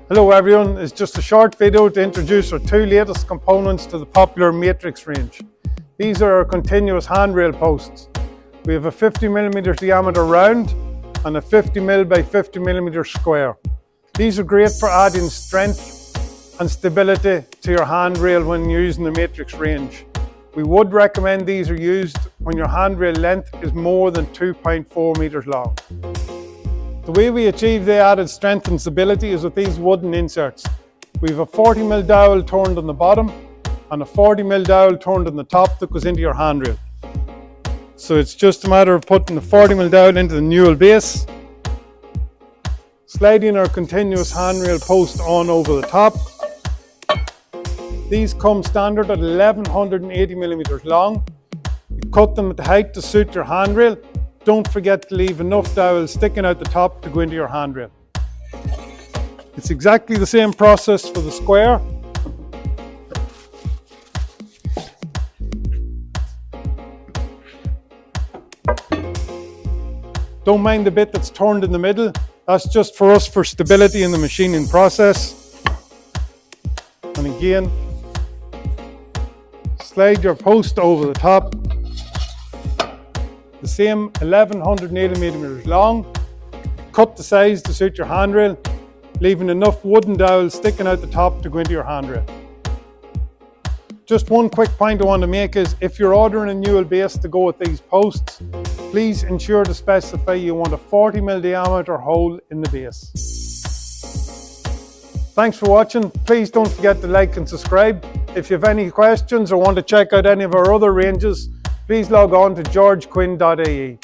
Hello everyone, it's just a short video to introduce our two latest components to the popular Matrix range. These are our continuous handrail posts. We have a 50mm diameter round and a 50mm by 50mm square. These are great for adding strength and stability to your handrail when using the Matrix range. We would recommend these are used when your handrail length is more than 2.4 meters long. The way we achieve the added strength and stability is with these wooden inserts. We have a 40mm dowel turned on the bottom and a 40mm dowel turned on the top that goes into your handrail. So it's just a matter of putting the 40mm dowel into the newel base, sliding our continuous handrail post on over the top. These come standard at 1180mm long. You cut them at the height to suit your handrail. Don't forget to leave enough dowel sticking out the top to go into your handrail. It's exactly the same process for the square. Don't mind the bit that's turned in the middle. That's just for us for stability in the machining process. And again, slide your post over the top. The same 1180mm long. Cut the size to suit your handrail, leaving enough wooden dowel sticking out the top to go into your handrail. Just one quick point I want to make is if you're ordering a newel base to go with these posts, please ensure to specify you want a 40mm diameter hole in the base. Thanks for watching. Please don't forget to like and subscribe. If you have any questions or want to check out any of our other ranges, please log on to georgequinn.ie.